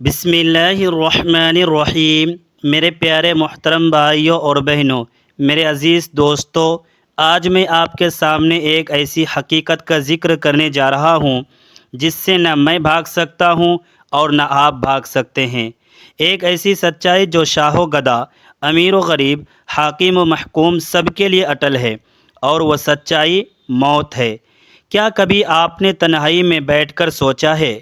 بسم اللہ الرحمن الرحیم۔ میرے پیارے محترم بھائیوں اور بہنوں، میرے عزیز دوستو، آج میں آپ کے سامنے ایک ایسی حقیقت کا ذکر کرنے جا رہا ہوں جس سے نہ میں بھاگ سکتا ہوں اور نہ آپ بھاگ سکتے ہیں۔ ایک ایسی سچائی جو شاہ و گدا، امیر و غریب، حاکم و محکوم سب کے لیے اٹل ہے، اور وہ سچائی موت ہے۔ کیا کبھی آپ نے تنہائی میں بیٹھ کر سوچا ہے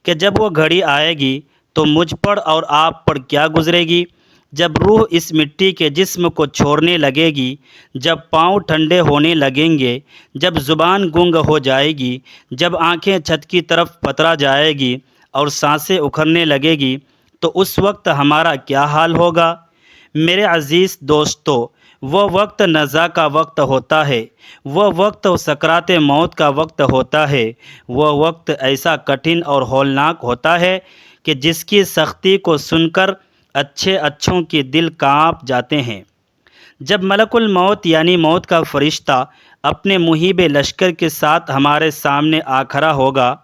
کہ جب وہ گھڑی آئے گی تو مجھ پر اور آپ پر کیا گزرے گی؟ جب روح اس مٹی کے جسم کو چھوڑنے لگے گی، جب پاؤں ٹھنڈے ہونے لگیں گے، جب زبان گنگ ہو جائے گی، جب آنکھیں چھت کی طرف پترا جائے گی اور سانسیں اکھڑنے لگے گی، تو اس وقت ہمارا کیا حال ہوگا؟ میرے عزیز دوستو، وہ وقت نزا کا وقت ہوتا ہے، وہ وقت سکرات موت کا وقت ہوتا ہے، وہ وقت ایسا کٹھن اور ہولناک ہوتا ہے کہ جس کی سختی کو سن کر اچھوں کے دل کانپ جاتے ہیں۔ جب ملک الموت یعنی موت کا فرشتہ اپنے مہیب لشکر کے ساتھ ہمارے سامنے آ کھڑا ہوگا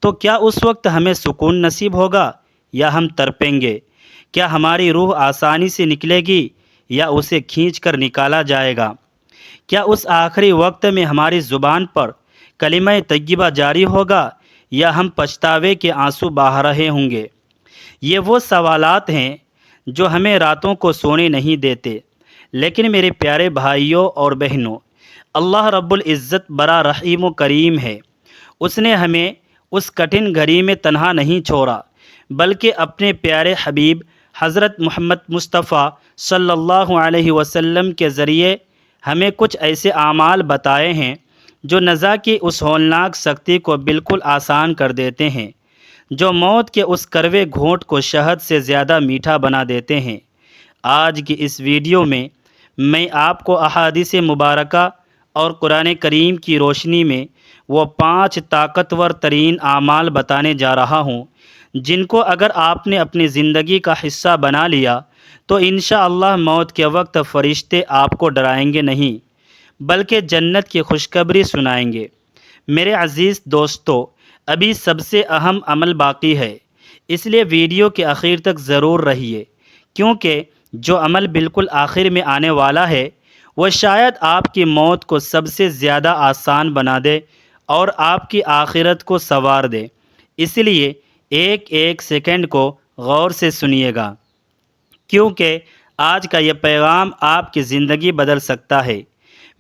تو کیا اس وقت ہمیں سکون نصیب ہوگا یا ہم تڑپیں گے؟ کیا ہماری روح آسانی سے نکلے گی یا اسے کھینچ کر نکالا جائے گا؟ کیا اس آخری وقت میں ہماری زبان پر کلمہ طیبہ جاری ہوگا یا ہم پچھتاوے کے آنسو بہا رہے ہوں گے؟ یہ وہ سوالات ہیں جو ہمیں راتوں کو سونے نہیں دیتے۔ لیکن میرے پیارے بھائیوں اور بہنوں، اللہ رب العزت بڑا رحیم و کریم ہے۔ اس نے ہمیں اس کٹھن گھڑی میں تنہا نہیں چھوڑا، بلکہ اپنے پیارے حبیب حضرت محمد مصطفیٰ صلی اللہ علیہ وسلم کے ذریعے ہمیں کچھ ایسے اعمال بتائے ہیں جو نزا کی اس ہولناک سختی کو بالکل آسان کر دیتے ہیں، جو موت کے اس کڑوے گھونٹ کو شہد سے زیادہ میٹھا بنا دیتے ہیں۔ آج کی اس ویڈیو میں آپ کو احادیث مبارکہ اور قرآن کریم کی روشنی میں وہ 5 طاقتور ترین اعمال بتانے جا رہا ہوں جن کو اگر آپ نے اپنی زندگی کا حصہ بنا لیا تو انشاءاللہ موت کے وقت فرشتے آپ کو ڈرائیں گے نہیں، بلکہ جنت کی خوشخبری سنائیں گے۔ میرے عزیز دوستو، ابھی سب سے اہم عمل باقی ہے، اس لیے ویڈیو کے آخر تک ضرور رہیے، کیونکہ جو عمل بالکل آخر میں آنے والا ہے وہ شاید آپ کی موت کو سب سے زیادہ آسان بنا دے اور آپ کی آخرت کو سنوار دے۔ اس لیے ایک ایک سیکنڈ کو غور سے سنیے گا، کیونکہ آج کا یہ پیغام آپ کی زندگی بدل سکتا ہے۔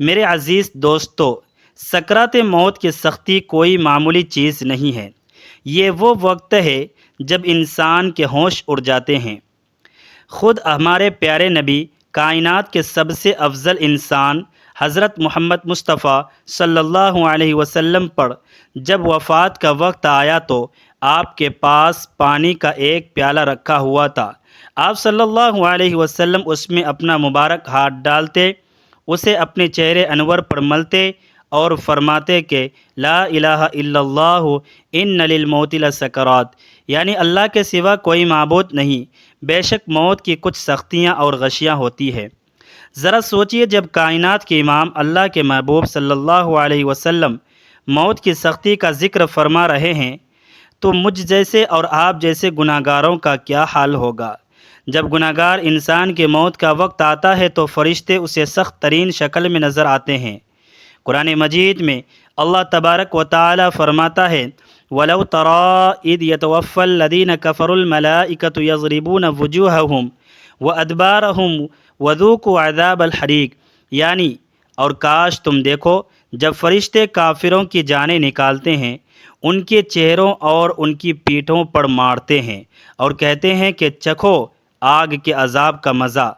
میرے عزیز دوستو، سکرات موت کی سختی کوئی معمولی چیز نہیں ہے۔ یہ وہ وقت ہے جب انسان کے ہوش اڑ جاتے ہیں۔ خود ہمارے پیارے نبی، کائنات کے سب سے افضل انسان حضرت محمد مصطفیٰ صلی اللہ علیہ وسلم پر جب وفات کا وقت آیا تو آپ کے پاس پانی کا ایک پیالہ رکھا ہوا تھا۔ آپ صلی اللہ علیہ وسلم اس میں اپنا مبارک ہاتھ ڈالتے، اسے اپنے چہرے انور پر ملتے اور فرماتے کہ لا الہ الا اللہ ان للموت لسکرات، یعنی اللہ کے سوا کوئی معبود نہیں، بے شک موت کی کچھ سختیاں اور غشیاں ہوتی ہے۔ ذرا سوچئے، جب کائنات کے امام اللہ کے محبوب صلی اللہ علیہ وسلم موت کی سختی کا ذکر فرما رہے ہیں تو مجھ جیسے اور آپ جیسے گناہگاروں کا کیا حال ہوگا؟ جب گناہگار انسان کی موت کا وقت آتا ہے تو فرشتے اسے سخت ترین شکل میں نظر آتے ہیں۔ قرآن مجید میں اللہ تبارک و تعالی فرماتا ہے وَلَوْ تَرَىٰ إِذْ يَتَوَفَّى الَّذِينَ كَفَرُوا الْمَلَائِكَةُ يَضْرِبُونَ وُجُوهَهُمْ وَأَدْبَارَهُمْ وَذُوقُوا عَذَابَ الْحَرِيقِ، یعنی اور کاش تم دیکھو جب فرشتے کافروں کی جانیں نکالتے ہیں، ان کے چہروں اور ان کی پیٹھوں پر مارتے ہیں اور کہتے ہیں کہ چکھو آگ کے عذاب کا مزہ۔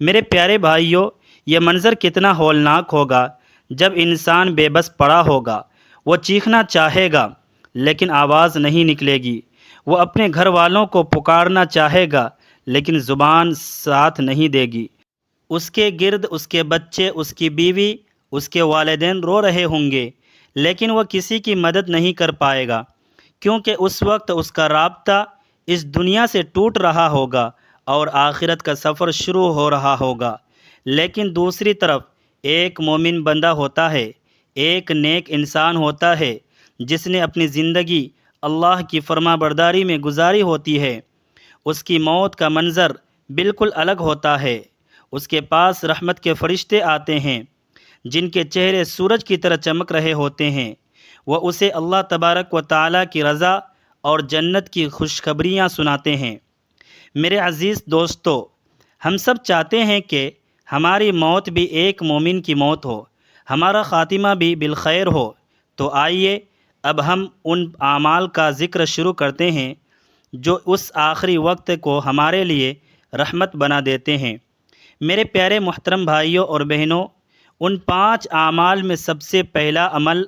میرے پیارے بھائیوں، یہ منظر کتنا ہولناک ہوگا جب انسان بے بس پڑا ہوگا۔ وہ چیخنا چاہے گا لیکن آواز نہیں نکلے گی، وہ اپنے گھر والوں کو پکارنا چاہے گا لیکن زبان ساتھ نہیں دے گی۔ اس کے گرد اس کے بچے، اس کی بیوی، اس کے والدین رو رہے ہوں گے، لیکن وہ کسی کی مدد نہیں کر پائے گا، کیونکہ اس وقت اس کا رابطہ اس دنیا سے ٹوٹ رہا ہوگا اور آخرت کا سفر شروع ہو رہا ہوگا۔ لیکن دوسری طرف ایک مومن بندہ ہوتا ہے، ایک نیک انسان ہوتا ہے جس نے اپنی زندگی اللہ کی فرما برداری میں گزاری ہوتی ہے۔ اس کی موت کا منظر بالکل الگ ہوتا ہے۔ اس کے پاس رحمت کے فرشتے آتے ہیں جن کے چہرے سورج کی طرح چمک رہے ہوتے ہیں۔ وہ اسے اللہ تبارک و تعالیٰ کی رضا اور جنت کی خوشخبریاں سناتے ہیں۔ میرے عزیز دوستو، ہم سب چاہتے ہیں کہ ہماری موت بھی ایک مومن کی موت ہو، ہمارا خاتمہ بھی بالخیر ہو۔ تو آئیے اب ہم ان اعمال کا ذکر شروع کرتے ہیں جو اس آخری وقت کو ہمارے لیے رحمت بنا دیتے ہیں۔ میرے پیارے محترم بھائیوں اور بہنوں، ان 5 اعمال میں سب سے پہلا عمل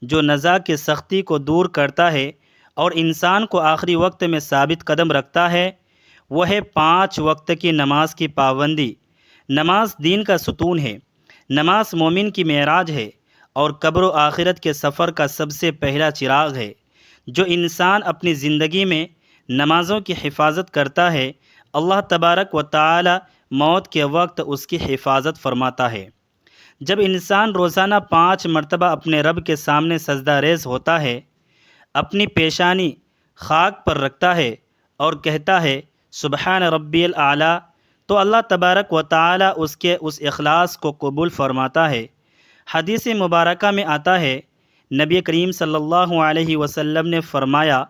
جو نزا کی سختی کو دور کرتا ہے اور انسان کو آخری وقت میں ثابت قدم رکھتا ہے، وہ ہے 5 وقت کی نماز کی پابندی۔ نماز دین کا ستون ہے، نماز مومن کی معراج ہے اور قبر و آخرت کے سفر کا سب سے پہلا چراغ ہے۔ جو انسان اپنی زندگی میں نمازوں کی حفاظت کرتا ہے، اللہ تبارک و تعالی موت کے وقت اس کی حفاظت فرماتا ہے۔ جب انسان روزانہ 5 مرتبہ اپنے رب کے سامنے سجدہ ریز ہوتا ہے، اپنی پیشانی خاک پر رکھتا ہے اور کہتا ہے سبحان ربی الاعلیٰ، تو اللہ تبارک و تعالی اس کے اس اخلاص کو قبول فرماتا ہے۔ حدیث مبارکہ میں آتا ہے، نبی کریم صلی اللہ علیہ وسلم نے فرمایا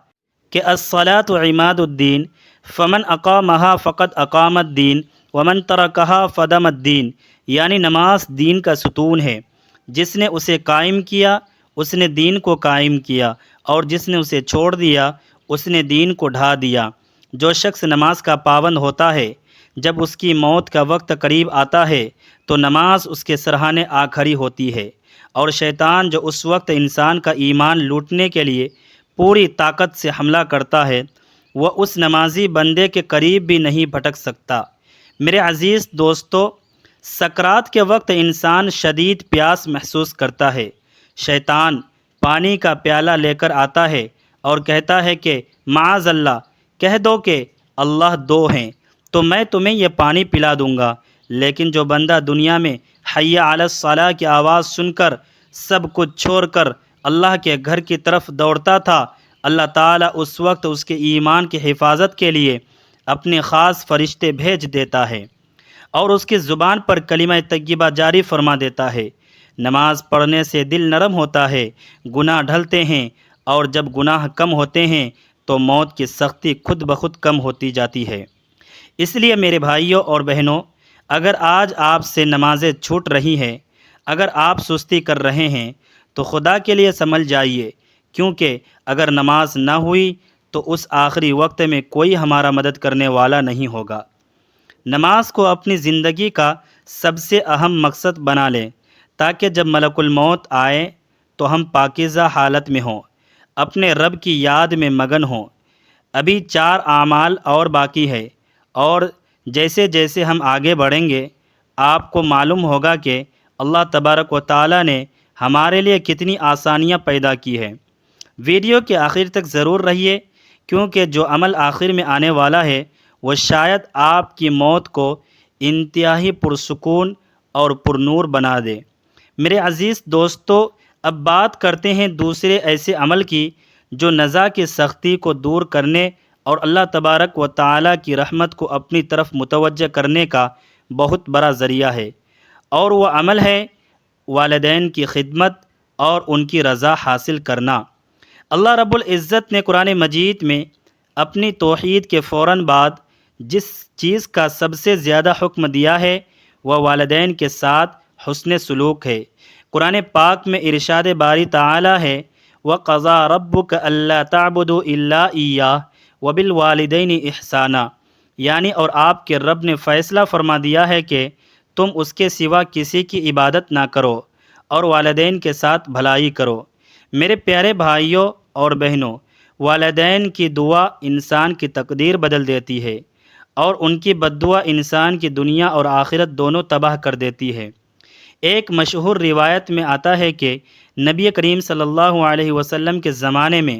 کہ الصلاۃ عماد الدین فمن اقامہا فقد اقام الدین ومن ترکہا فدم الدین، یعنی نماز دین کا ستون ہے۔ جس نے اسے قائم کیا اس نے دین کو قائم کیا، اور جس نے اسے چھوڑ دیا اس نے دین کو ڈھا دیا۔ جو شخص نماز کا پابند ہوتا ہے، جب اس کی موت کا وقت قریب آتا ہے تو نماز اس کے سرہانے آ کھڑی ہوتی ہے، اور شیطان جو اس وقت انسان کا ایمان لوٹنے کے لیے پوری طاقت سے حملہ کرتا ہے، وہ اس نمازی بندے کے قریب بھی نہیں بھٹک سکتا۔ میرے عزیز دوستو، سکرات کے وقت انسان شدید پیاس محسوس کرتا ہے۔ شیطان پانی کا پیالہ لے کر آتا ہے اور کہتا ہے کہ معاذ اللہ، کہہ دو کہ اللہ 2 ہیں تو میں تمہیں یہ پانی پلا دوں گا۔ لیکن جو بندہ دنیا میں حی علی الصلاۃ کی آواز سن کر سب کچھ چھوڑ کر اللہ کے گھر کی طرف دوڑتا تھا، اللہ تعالیٰ اس وقت اس کے ایمان کی حفاظت کے لیے اپنے خاص فرشتے بھیج دیتا ہے اور اس کی زبان پر کلمہ طیبہ جاری فرما دیتا ہے۔ نماز پڑھنے سے دل نرم ہوتا ہے، گناہ ڈھلتے ہیں، اور جب گناہ کم ہوتے ہیں تو موت کی سختی خود بخود کم ہوتی جاتی ہے۔ اس لیے میرے بھائیوں اور بہنوں، اگر آج آپ سے نمازیں چھوٹ رہی ہیں، اگر آپ سستی کر رہے ہیں، تو خدا کے لیے سنبھل جائیے، کیونکہ اگر نماز نہ ہوئی تو اس آخری وقت میں کوئی ہمارا مدد کرنے والا نہیں ہوگا۔ نماز کو اپنی زندگی کا سب سے اہم مقصد بنا لیں، تاکہ جب ملک الموت آئے تو ہم پاکیزہ حالت میں ہوں، اپنے رب کی یاد میں مگن ہوں۔ ابھی 4 اعمال اور باقی ہے، اور جیسے جیسے ہم آگے بڑھیں گے آپ کو معلوم ہوگا کہ اللہ تبارک و تعالی نے ہمارے لیے کتنی آسانیاں پیدا کی ہیں۔ ویڈیو کے آخر تک ضرور رہیے، کیونکہ جو عمل آخر میں آنے والا ہے وہ شاید آپ کی موت کو انتہائی پرسکون اور پرنور بنا دے۔ میرے عزیز دوستو، اب بات کرتے ہیں دوسرے ایسے عمل کی جو نزا کی سختی کو دور کرنے اور اللہ تبارک و تعالیٰ کی رحمت کو اپنی طرف متوجہ کرنے کا بہت بڑا ذریعہ ہے، اور وہ عمل ہے والدین کی خدمت اور ان کی رضا حاصل کرنا۔ اللہ رب العزت نے قرآن مجید میں اپنی توحید کے فوراً بعد جس چیز کا سب سے زیادہ حکم دیا ہے وہ والدین کے ساتھ حسن سلوک ہے۔ قرآن پاک میں ارشاد باری تعالی ہے، وَقَضَىٰ رَبُّكَ أَلَّا تَعْبُدُوا إِلَّا إِيَّاهُ وَبِالْوَالِدَيْنِ إِحْسَانًا، یعنی اور آپ کے رب نے فیصلہ فرما دیا ہے کہ تم اس کے سوا کسی کی عبادت نہ کرو اور والدین کے ساتھ بھلائی کرو۔ میرے پیارے بھائیوں اور بہنوں، والدین کی دعا انسان کی تقدیر بدل دیتی ہے، اور ان کی بد دعا انسان کی دنیا اور آخرت دونوں تباہ کر دیتی ہے۔ ایک مشہور روایت میں آتا ہے کہ نبی کریم صلی اللہ علیہ وسلم کے زمانے میں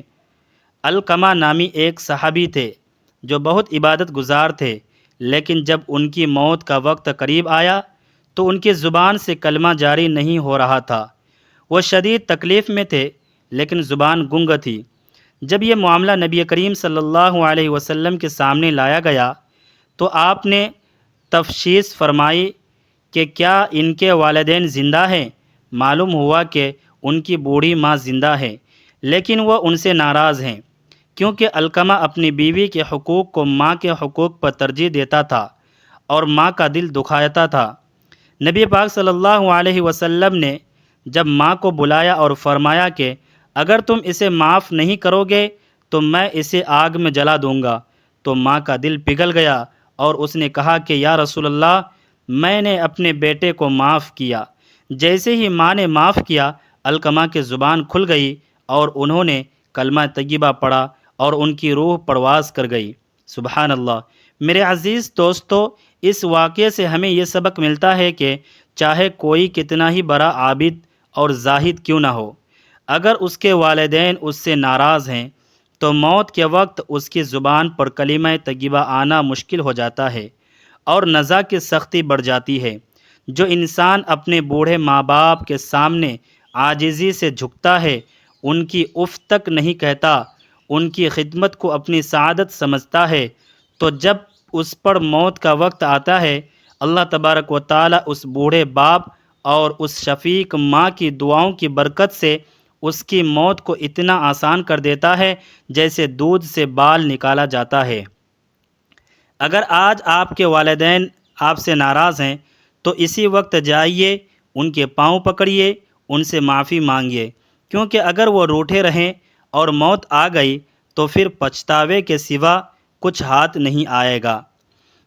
علقمہ نامی ایک صحابی تھے جو بہت عبادت گزار تھے، لیکن جب ان کی موت کا وقت قریب آیا تو ان کی زبان سے کلمہ جاری نہیں ہو رہا تھا۔ وہ شدید تکلیف میں تھے، لیکن زبان گنگ تھی۔ جب یہ معاملہ نبی کریم صلی اللہ علیہ وسلم کے سامنے لایا گیا تو آپ نے تفشیص فرمائی کہ کیا ان کے والدین زندہ ہیں؟ معلوم ہوا کہ ان کی بوڑھی ماں زندہ ہے، لیکن وہ ان سے ناراض ہیں، کیونکہ علقمہ اپنی بیوی کے حقوق کو ماں کے حقوق پر ترجیح دیتا تھا اور ماں کا دل دکھاتا تھا۔ نبی پاک صلی اللہ علیہ وسلم نے جب ماں کو بلایا اور فرمایا کہ اگر تم اسے معاف نہیں کرو گے تو میں اسے آگ میں جلا دوں گا، تو ماں کا دل پگھل گیا اور اس نے کہا کہ یا رسول اللہ، میں نے اپنے بیٹے کو معاف کیا۔ جیسے ہی ماں نے معاف کیا، علقمہ کی زبان کھل گئی اور انہوں نے کلمہ طیبہ پڑھا اور ان کی روح پرواز کر گئی۔ سبحان اللہ۔ میرے عزیز دوستو، اس واقعے سے ہمیں یہ سبق ملتا ہے کہ چاہے کوئی کتنا ہی بڑا عابد اور زاہد کیوں نہ ہو، اگر اس کے والدین اس سے ناراض ہیں تو موت کے وقت اس کی زبان پر کلمہ طیبہ آنا مشکل ہو جاتا ہے اور نزا کی سختی بڑھ جاتی ہے۔ جو انسان اپنے بوڑھے ماں باپ کے سامنے عاجزی سے جھکتا ہے، ان کی اف تک نہیں کہتا، ان کی خدمت کو اپنی سعادت سمجھتا ہے، تو جب اس پر موت کا وقت آتا ہے، اللہ تبارک و تعالی اس بوڑھے باپ اور اس شفیق ماں کی دعاؤں کی برکت سے اس کی موت کو اتنا آسان کر دیتا ہے جیسے دودھ سے بال نکالا جاتا ہے۔ اگر آج آپ کے والدین آپ سے ناراض ہیں تو اسی وقت جائیے، ان کے پاؤں پکڑیے، ان سے معافی مانگیے، کیونکہ اگر وہ روٹھے رہیں اور موت آ گئی تو پھر پچھتاوے کے سوا کچھ ہاتھ نہیں آئے گا۔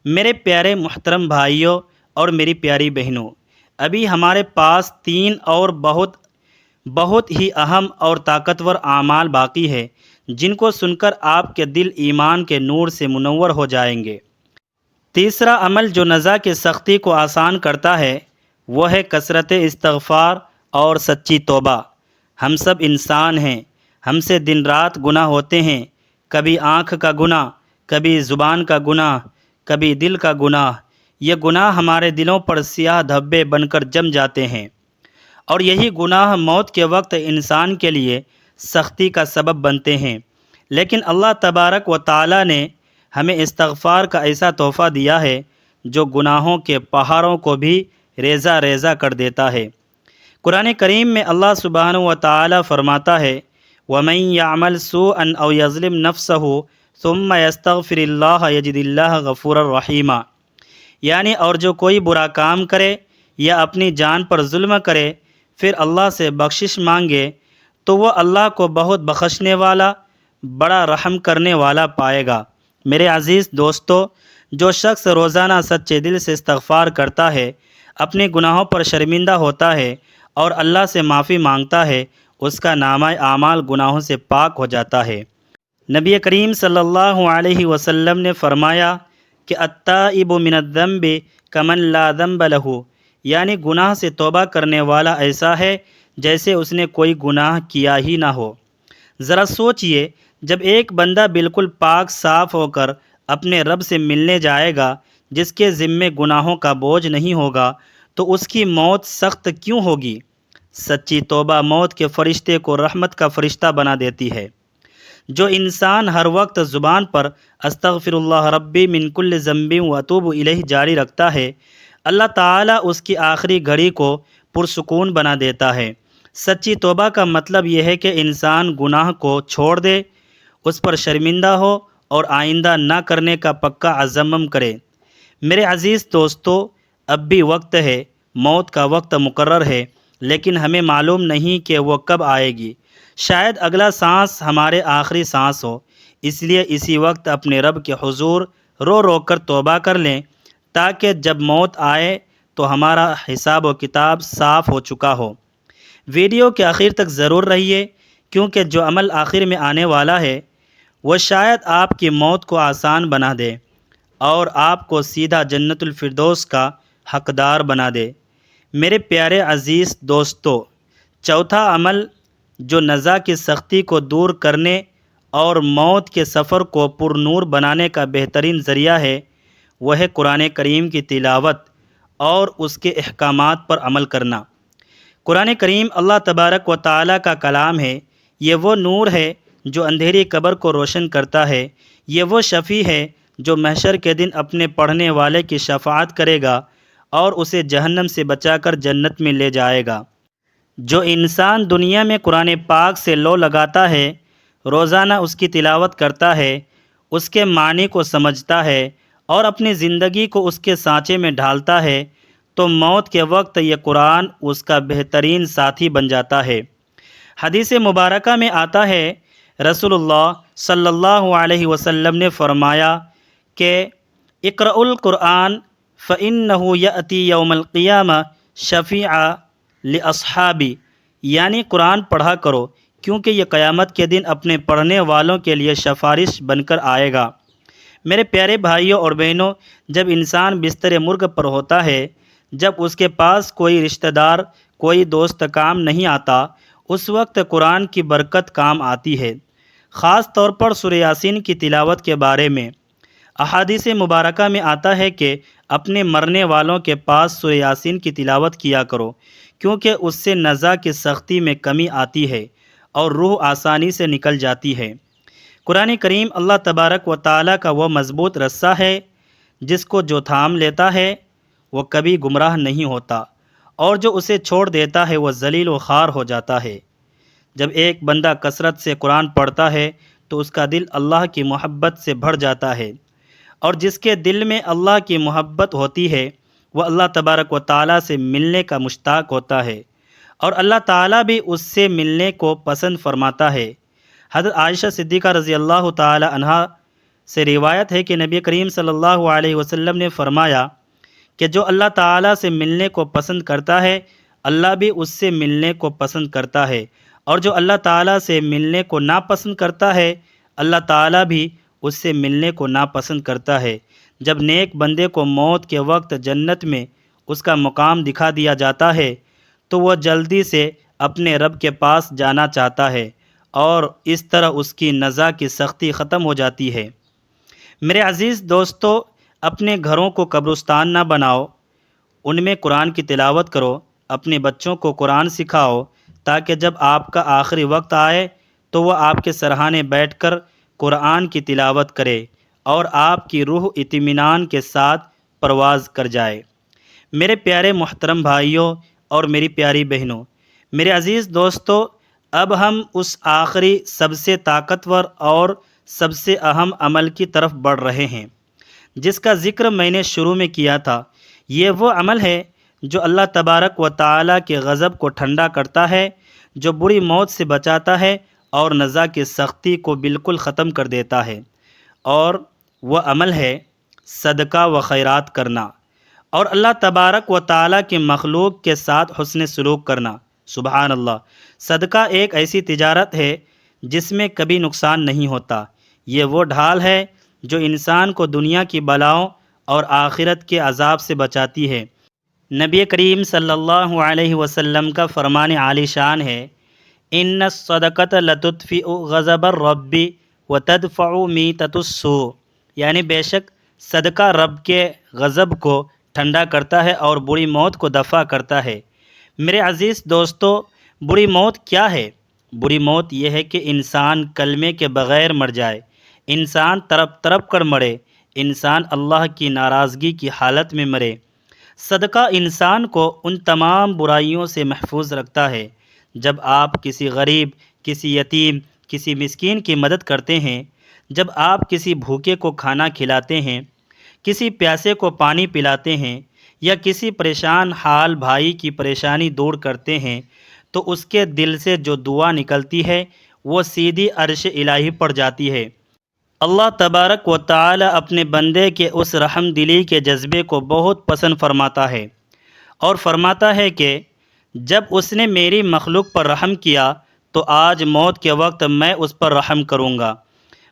میرے پیارے محترم بھائیوں اور میری پیاری بہنوں، ابھی ہمارے پاس 3 اور بہت ہی اہم اور طاقتور اعمال باقی ہے جن کو سن کر آپ کے دل ایمان کے نور سے منور ہو جائیں گے۔ تیسرا عمل جو نزا کی سختی کو آسان کرتا ہے وہ ہے کثرت استغفار اور سچی توبہ۔ ہم سب انسان ہیں، ہم سے دن رات گناہ ہوتے ہیں، کبھی آنکھ کا گناہ، کبھی زبان کا گناہ، کبھی دل کا گناہ۔ یہ گناہ ہمارے دلوں پر سیاہ دھبے بن کر جم جاتے ہیں اور یہی گناہ موت کے وقت انسان کے لیے سختی کا سبب بنتے ہیں۔ لیکن اللہ تبارک و تعالی نے ہمیں استغفار کا ایسا تحفہ دیا ہے جو گناہوں کے پہاڑوں کو بھی ریزہ ریزہ کر دیتا ہے۔ قرآن کریم میں اللہ سبحانہ و تعالی فرماتا ہے وَمَن يَعْمَلْ سُوءًا أَوْ يَظْلِمْ نَفْسَهُ ثُمَّ يَسْتَغْفِرِ اللَّهَ يَجِدِ اللَّهَ غَفُورًا رَحِيمًا، یعنی اور جو کوئی برا کام کرے یا اپنی جان پر ظلم کرے پھر اللہ سے بخشش مانگے تو وہ اللہ کو بہت بخشنے والا، بڑا رحم کرنے والا پائے گا۔ میرے عزیز دوستو، جو شخص روزانہ سچے دل سے استغفار کرتا ہے، اپنے گناہوں پر شرمندہ ہوتا ہے اور اللہ سے معافی مانگتا ہے، اس کا نامہ اعمال گناہوں سے پاک ہو جاتا ہے۔ نبی کریم صلی اللہ علیہ وسلم نے فرمایا کہ التائب من الذنب کمن لا ذنب لہ، یعنی گناہ سے توبہ کرنے والا ایسا ہے جیسے اس نے کوئی گناہ کیا ہی نہ ہو۔ ذرا سوچئے، جب ایک بندہ بالکل پاک صاف ہو کر اپنے رب سے ملنے جائے گا جس کے ذمے گناہوں کا بوجھ نہیں ہوگا تو اس کی موت سخت کیوں ہوگی؟ سچی توبہ موت کے فرشتے کو رحمت کا فرشتہ بنا دیتی ہے۔ جو انسان ہر وقت زبان پر استغفر اللہ ربی من کل ذنب واتوب الیہ جاری رکھتا ہے، اللہ تعالیٰ اس کی آخری گھڑی کو پرسکون بنا دیتا ہے۔ سچی توبہ کا مطلب یہ ہے کہ انسان گناہ کو چھوڑ دے، اس پر شرمندہ ہو اور آئندہ نہ کرنے کا پکا عزم کرے۔ میرے عزیز دوستو، اب بھی وقت ہے، موت کا وقت مقرر ہے، لیکن ہمیں معلوم نہیں کہ وہ کب آئے گی۔ شاید اگلا سانس ہمارے آخری سانس ہو، اس لیے اسی وقت اپنے رب کے حضور رو رو کر توبہ کر لیں تاکہ جب موت آئے تو ہمارا حساب و کتاب صاف ہو چکا ہو۔ ویڈیو کے آخر تک ضرور رہیے، کیونکہ جو عمل آخر میں آنے والا ہے وہ شاید آپ کی موت کو آسان بنا دے اور آپ کو سیدھا جنت الفردوس کا حقدار بنا دے۔ میرے پیارے عزیز دوستو، چوتھا عمل جو نزا کی سختی کو دور کرنے اور موت کے سفر کو پر نور بنانے کا بہترین ذریعہ ہے وہ ہے قرآن کریم کی تلاوت اور اس کے احکامات پر عمل کرنا۔ قرآن کریم اللہ تبارک و تعالیٰ کا کلام ہے، یہ وہ نور ہے جو اندھیری قبر کو روشن کرتا ہے، یہ وہ شفیع ہے جو محشر کے دن اپنے پڑھنے والے کی شفاعت کرے گا اور اسے جہنم سے بچا کر جنت میں لے جائے گا۔ جو انسان دنیا میں قرآن پاک سے لو لگاتا ہے، روزانہ اس کی تلاوت کرتا ہے، اس کے معنی کو سمجھتا ہے اور اپنی زندگی کو اس کے سانچے میں ڈھالتا ہے، تو موت کے وقت یہ قرآن اس کا بہترین ساتھی بن جاتا ہے۔ حدیث مبارکہ میں آتا ہے، رسول اللہ صلی اللہ علیہ وسلم نے فرمایا کہ اقرأ القرآن فإنہ یأتی یوم القیامہ شفیعا لاصحابی، یعنی قرآن پڑھا کرو کیونکہ یہ قیامت کے دن اپنے پڑھنے والوں کے لیے سفارش بن کر آئے گا۔ میرے پیارے بھائیوں اور بہنوں، جب انسان بستر مرگ پر ہوتا ہے، جب اس کے پاس کوئی رشتہ دار، کوئی دوست کام نہیں آتا، اس وقت قرآن کی برکت کام آتی ہے۔ خاص طور پر سورہ یاسین کی تلاوت کے بارے میں احادیث مبارکہ میں آتا ہے کہ اپنے مرنے والوں کے پاس سورہ یاسین کی تلاوت کیا کرو، کیونکہ اس سے نزع کی سختی میں کمی آتی ہے اور روح آسانی سے نکل جاتی ہے۔ قرآن کریم اللہ تبارک و تعالیٰ کا وہ مضبوط رسہ ہے جس کو جو تھام لیتا ہے وہ کبھی گمراہ نہیں ہوتا، اور جو اسے چھوڑ دیتا ہے وہ ذلیل و خوار ہو جاتا ہے۔ جب ایک بندہ کثرت سے قرآن پڑھتا ہے تو اس کا دل اللہ کی محبت سے بھر جاتا ہے، اور جس کے دل میں اللہ کی محبت ہوتی ہے وہ اللہ تبارک و تعالیٰ سے ملنے کا مشتاق ہوتا ہے، اور اللہ تعالیٰ بھی اس سے ملنے کو پسند فرماتا ہے۔ حضرت عائشہ صدیقہ رضی اللہ تعالی عنہا سے روایت ہے کہ نبی کریم صلی اللہ علیہ وسلم نے فرمایا کہ جو اللہ تعالیٰ سے ملنے کو پسند کرتا ہے، اللہ بھی اس سے ملنے کو پسند کرتا ہے، اور جو اللہ تعالیٰ سے ملنے کو ناپسند کرتا ہے، اللہ تعالیٰ بھی اس سے ملنے کو ناپسند کرتا ہے۔ جب نیک بندے کو موت کے وقت جنت میں اس کا مقام دکھا دیا جاتا ہے تو وہ جلدی سے اپنے رب کے پاس جانا چاہتا ہے، اور اس طرح اس کی نزع کی سختی ختم ہو جاتی ہے۔ میرے عزیز دوستو، اپنے گھروں کو قبرستان نہ بناؤ، ان میں قرآن کی تلاوت کرو، اپنے بچوں کو قرآن سکھاؤ، تاکہ جب آپ کا آخری وقت آئے تو وہ آپ کے سرہانے بیٹھ کر قرآن کی تلاوت کرے اور آپ کی روح اطمینان کے ساتھ پرواز کر جائے۔ میرے پیارے محترم بھائیوں اور میری پیاری بہنوں، میرے عزیز دوستو، اب ہم اس آخری سب سے طاقتور اور سب سے اہم عمل کی طرف بڑھ رہے ہیں جس کا ذکر میں نے شروع میں کیا تھا۔ یہ وہ عمل ہے جو اللہ تبارک و تعالیٰ کے غضب کو ٹھنڈا کرتا ہے، جو بری موت سے بچاتا ہے اور نزع کی سختی کو بالکل ختم کر دیتا ہے، اور وہ عمل ہے صدقہ و خیرات کرنا اور اللہ تبارک و تعالیٰ کی مخلوق کے ساتھ حسن سلوک کرنا۔ سبحان اللہ! صدقہ ایک ایسی تجارت ہے جس میں کبھی نقصان نہیں ہوتا۔ یہ وہ ڈھال ہے جو انسان کو دنیا کی بلاؤں اور آخرت کے عذاب سے بچاتی ہے۔ نبی کریم صلی اللہ علیہ وسلم کا فرمان عالی شان ہے، ان الصدقۃ لتطفئ غضب الرب وتدفع میتۃ السوء، یعنی بے شک صدقہ رب کے غضب کو ٹھنڈا کرتا ہے اور بری موت کو دفع کرتا ہے۔ میرے عزیز دوستو، بری موت کیا ہے؟ بری موت یہ ہے کہ انسان کلمے کے بغیر مر جائے، انسان تڑپ تڑپ کر مرے، انسان اللہ کی ناراضگی کی حالت میں مرے۔ صدقہ انسان کو ان تمام برائیوں سے محفوظ رکھتا ہے۔ جب آپ کسی غریب، کسی یتیم، کسی مسکین کی مدد کرتے ہیں، جب آپ کسی بھوکے کو کھانا کھلاتے ہیں، کسی پیاسے کو پانی پلاتے ہیں، یا کسی پریشان حال بھائی کی پریشانی دور کرتے ہیں، تو اس کے دل سے جو دعا نکلتی ہے وہ سیدھی عرش الہی پر جاتی ہے۔ اللہ تبارک و تعالی اپنے بندے کے اس رحم دلی کے جذبے کو بہت پسند فرماتا ہے، اور فرماتا ہے کہ جب اس نے میری مخلوق پر رحم کیا تو آج موت کے وقت میں اس پر رحم کروں گا۔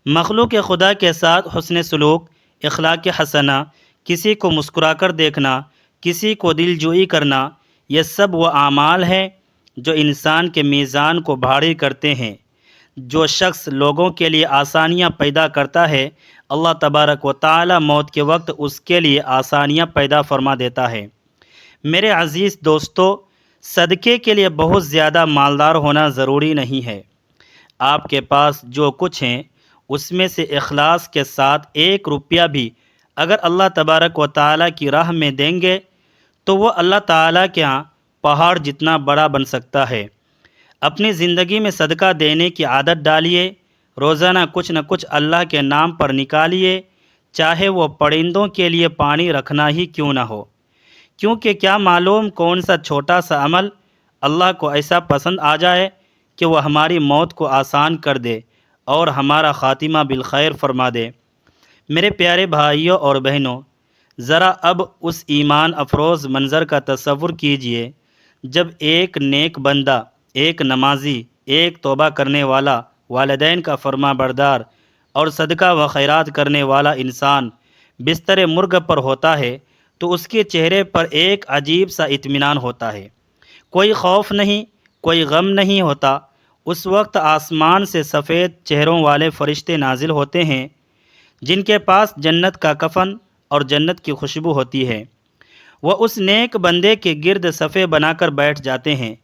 مخلوق خدا کے ساتھ حسن سلوک، اخلاق حسنہ، کسی کو مسکرا کر دیکھنا، کسی کو دل جوئی کرنا، یہ سب وہ اعمال ہیں جو انسان کے میزان کو بھاری کرتے ہیں۔ جو شخص لوگوں کے لیے آسانیاں پیدا کرتا ہے، اللہ تبارک و تعالی موت کے وقت اس کے لیے آسانیاں پیدا فرما دیتا ہے۔ میرے عزیز دوستو، صدقے کے لیے بہت زیادہ مالدار ہونا ضروری نہیں ہے۔ آپ کے پاس جو کچھ ہیں اس میں سے اخلاص کے ساتھ 1 روپیہ بھی اگر اللہ تبارک و تعالیٰ کی راہ میں دیں گے تو وہ اللہ تعالیٰ کے ہاں پہاڑ جتنا بڑا بن سکتا ہے۔ اپنی زندگی میں صدقہ دینے کی عادت ڈالیے، روزانہ کچھ نہ کچھ اللہ کے نام پر نکالیے، چاہے وہ پرندوں کے لیے پانی رکھنا ہی کیوں نہ ہو، کیونکہ کیا معلوم کون سا چھوٹا سا عمل اللہ کو ایسا پسند آ جائے کہ وہ ہماری موت کو آسان کر دے اور ہمارا خاتمہ بالخیر فرما دے۔ میرے پیارے بھائیوں اور بہنوں، ذرا اب اس ایمان افروز منظر کا تصور کیجئے جب ایک نیک بندہ، ایک نمازی، ایک توبہ کرنے والا، والدین کا فرما بردار اور صدقہ و خیرات کرنے والا انسان بستر مرگ پر ہوتا ہے تو اس کے چہرے پر ایک عجیب سا اطمینان ہوتا ہے۔ کوئی خوف نہیں، کوئی غم نہیں ہوتا۔ اس وقت آسمان سے سفید چہروں والے فرشتے نازل ہوتے ہیں جن کے پاس جنت کا کفن اور جنت کی خوشبو ہوتی ہے۔ وہ اس نیک بندے کے گرد صفے بنا کر بیٹھ جاتے ہیں،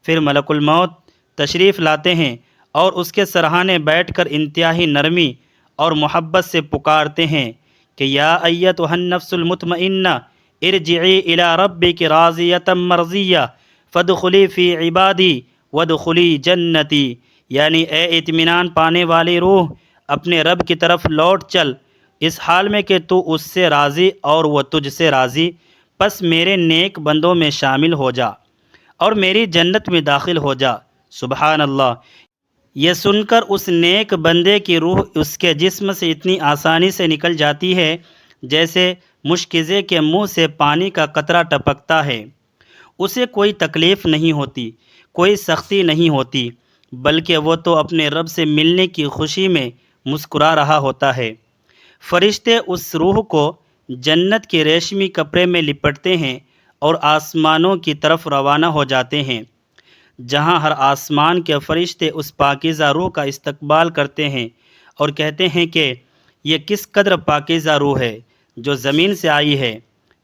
پھر ملک الموت تشریف لاتے ہیں اور اس کے سرہانے بیٹھ کر انتہائی نرمی اور محبت سے پکارتے ہیں کہ یا ایتھا النفس المطمئنہ ارجعی الی ربک راضیۃ مرضیہ فادخلی فی عبادی وادخلی جنتی، یعنی اے اطمینان پانے والی روح، اپنے رب کی طرف لوٹ چل، اس حال میں کہ تو اس سے راضی اور وہ تجھ سے راضی، پس میرے نیک بندوں میں شامل ہو جا اور میری جنت میں داخل ہو جا۔ سبحان اللہ! یہ سن کر اس نیک بندے کی روح اس کے جسم سے اتنی آسانی سے نکل جاتی ہے جیسے مشکزے کے منہ سے پانی کا قطرہ ٹپکتا ہے۔ اسے کوئی تکلیف نہیں ہوتی، کوئی سختی نہیں ہوتی، بلکہ وہ تو اپنے رب سے ملنے کی خوشی میں مسکرا رہا ہوتا ہے۔ فرشتے اس روح کو جنت کے ریشمی کپڑے میں لپٹتے ہیں اور آسمانوں کی طرف روانہ ہو جاتے ہیں، جہاں ہر آسمان کے فرشتے اس پاکیزہ روح کا استقبال کرتے ہیں اور کہتے ہیں کہ یہ کس قدر پاکیزہ روح ہے جو زمین سے آئی ہے۔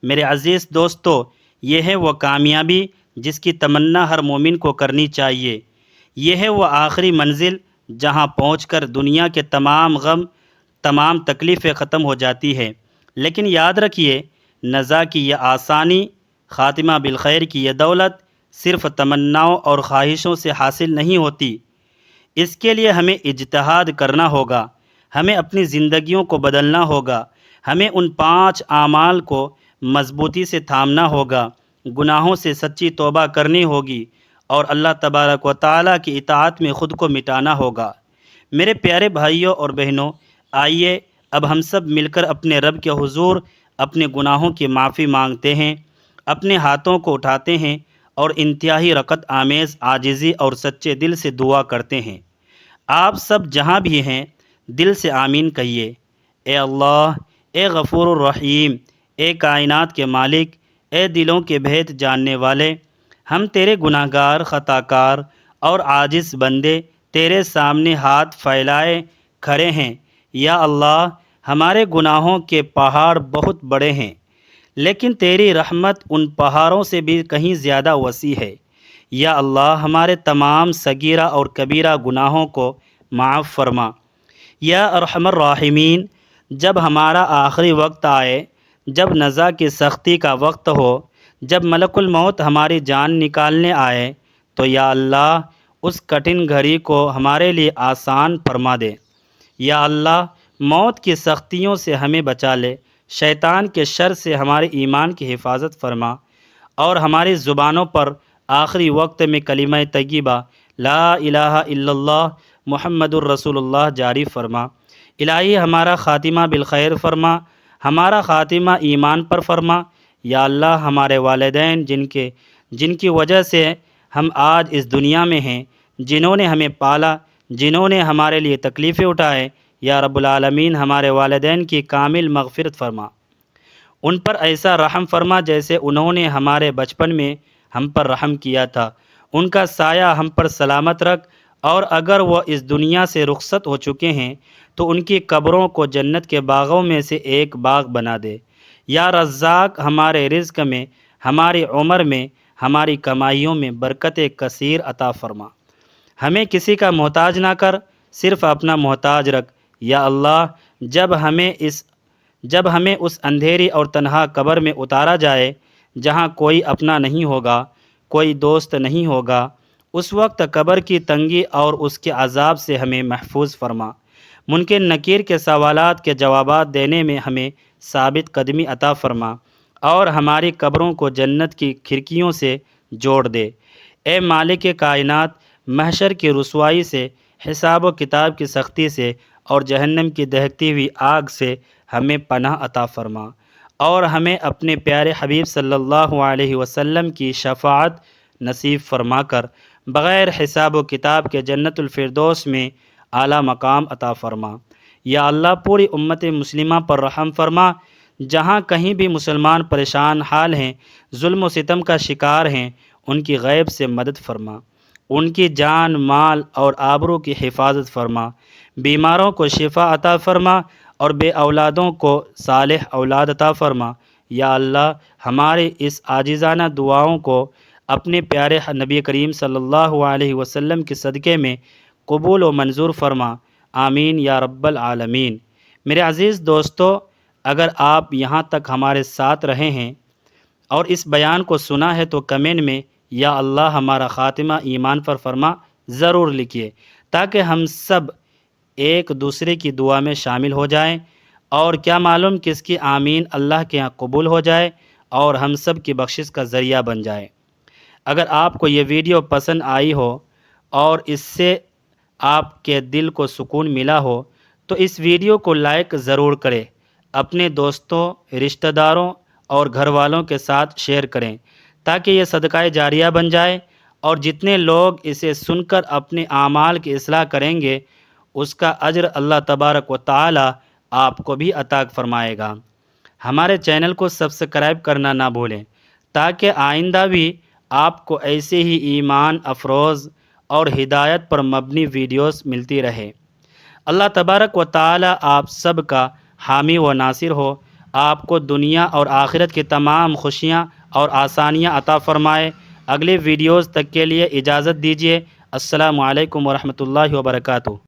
میرے عزیز دوستو، یہ ہے وہ کامیابی جس کی تمنا ہر مومن کو کرنی چاہیے۔ یہ ہے وہ آخری منزل جہاں پہنچ کر دنیا کے تمام غم، تمام تکلیفیں ختم ہو جاتی ہے۔ لیکن یاد رکھیے، نجات کی یہ آسانی، خاتمہ بالخیر کی یہ دولت صرف تمناؤں اور خواہشوں سے حاصل نہیں ہوتی۔ اس کے لیے ہمیں اجتہاد کرنا ہوگا، ہمیں اپنی زندگیوں کو بدلنا ہوگا، ہمیں ان 5 اعمال کو مضبوطی سے تھامنا ہوگا، گناہوں سے سچی توبہ کرنی ہوگی اور اللہ تبارک و تعالیٰ کی اطاعت میں خود کو مٹانا ہوگا۔ میرے پیارے بھائیوں اور بہنوں، آئیے اب ہم سب مل کر اپنے رب کے حضور اپنے گناہوں کی معافی مانگتے ہیں، اپنے ہاتھوں کو اٹھاتے ہیں اور انتہائی رقت آمیز عاجزی اور سچے دل سے دعا کرتے ہیں۔ آپ سب جہاں بھی ہیں دل سے آمین کہیے۔ اے اللہ، اے غفور الرحیم، اے کائنات کے مالک، اے دلوں کے بھید جاننے والے، ہم تیرے گناہ گار، خطا کار اور عاجز بندے تیرے سامنے ہاتھ پھیلائے کھڑے ہیں۔ یا اللہ، ہمارے گناہوں کے پہاڑ بہت بڑے ہیں، لیکن تیری رحمت ان پہاڑوں سے بھی کہیں زیادہ وسیع ہے۔ یا اللہ، ہمارے تمام صغیرہ اور کبیرہ گناہوں کو معاف فرما۔ یا ارحم الراحمین، جب ہمارا آخری وقت آئے، جب نزا کی سختی کا وقت ہو، جب ملک الموت ہماری جان نکالنے آئے، تو یا اللہ اس کٹھن گھڑی کو ہمارے لیے آسان فرما دے۔ یا اللہ، موت کی سختیوں سے ہمیں بچا لے، شیطان کے شر سے ہمارے ایمان کی حفاظت فرما اور ہماری زبانوں پر آخری وقت میں کلمہ طیبہ لا الہ الا اللہ محمد الرسول اللہ جاری فرما۔ الہی، ہمارا خاتمہ بالخیر فرما، ہمارا خاتمہ ایمان پر فرما۔ یا اللہ، ہمارے والدین جن کی وجہ سے ہم آج اس دنیا میں ہیں، جنہوں نے ہمیں پالا، جنہوں نے ہمارے لیے تکلیفیں اٹھائے، یا رب العالمین ہمارے والدین کی کامل مغفرت فرما، ان پر ایسا رحم فرما جیسے انہوں نے ہمارے بچپن میں ہم پر رحم کیا تھا۔ ان کا سایہ ہم پر سلامت رکھ، اور اگر وہ اس دنیا سے رخصت ہو چکے ہیں تو ان کی قبروں کو جنت کے باغوں میں سے ایک باغ بنا دے۔ یا رزاق، ہمارے رزق میں، ہماری عمر میں، ہماری کمائیوں میں برکت کثیر عطا فرما۔ ہمیں کسی کا محتاج نہ کر، صرف اپنا محتاج رکھ۔ یا اللہ، جب ہمیں اس اندھیری اور تنہا قبر میں اتارا جائے جہاں کوئی اپنا نہیں ہوگا، کوئی دوست نہیں ہوگا، اس وقت قبر کی تنگی اور اس کے عذاب سے ہمیں محفوظ فرما۔ منکر نکیر کے سوالات کے جوابات دینے میں ہمیں ثابت قدمی عطا فرما، اور ہماری قبروں کو جنت کی کھڑکیوں سے جوڑ دے۔ اے مالک کائنات، محشر کی رسوائی سے، حساب و کتاب کی سختی سے اور جہنم کی دہکتی ہوئی آگ سے ہمیں پناہ عطا فرما، اور ہمیں اپنے پیارے حبیب صلی اللہ علیہ وسلم کی شفاعت نصیب فرما کر بغیر حساب و کتاب کے جنت الفردوس میں اعلیٰ مقام عطا فرما۔ یا اللہ، پوری امت مسلمہ پر رحم فرما۔ جہاں کہیں بھی مسلمان پریشان حال ہیں، ظلم و ستم کا شکار ہیں، ان کی غیب سے مدد فرما، ان کی جان، مال اور آبرو کی حفاظت فرما، بیماروں کو شفا عطا فرما اور بے اولادوں کو صالح اولاد عطا فرما۔ یا اللہ، ہمارے اس عاجزانہ دعاؤں کو اپنے پیارے نبی کریم صلی اللہ علیہ وسلم کے صدقے میں قبول و منظور فرما۔ آمین یا رب العالمین۔ میرے عزیز دوستو، اگر آپ یہاں تک ہمارے ساتھ رہے ہیں اور اس بیان کو سنا ہے تو کمنٹ میں یا اللہ ہمارا خاتمہ ایمان پر فرما ضرور لکھیے، تاکہ ہم سب ایک دوسرے کی دعا میں شامل ہو جائیں، اور کیا معلوم کس کی آمین اللہ کے یہاں قبول ہو جائے اور ہم سب کی بخشش کا ذریعہ بن جائے۔ اگر آپ کو یہ ویڈیو پسند آئی ہو اور اس سے آپ کے دل کو سکون ملا ہو تو اس ویڈیو کو لائک ضرور کریں، اپنے دوستوں، رشتہ داروں اور گھر والوں کے ساتھ شیئر کریں، تاکہ یہ صدقہ جاریہ بن جائے، اور جتنے لوگ اسے سن کر اپنے اعمال کی اصلاح کریں گے اس کا اجر اللہ تبارک و تعالی آپ کو بھی عطا فرمائے گا۔ ہمارے چینل کو سبسکرائب کرنا نہ بھولیں، تاکہ آئندہ بھی آپ کو ایسے ہی ایمان افروز اور ہدایت پر مبنی ویڈیوز ملتی رہے۔ اللہ تبارک و تعالی آپ سب کا حامی و ناصر ہو، آپ کو دنیا اور آخرت کی تمام خوشیاں اور آسانیاں عطا فرمائے۔ اگلے ویڈیوز تک کے لیے اجازت دیجیے۔ السلام علیکم ورحمۃ اللہ وبرکاتہ۔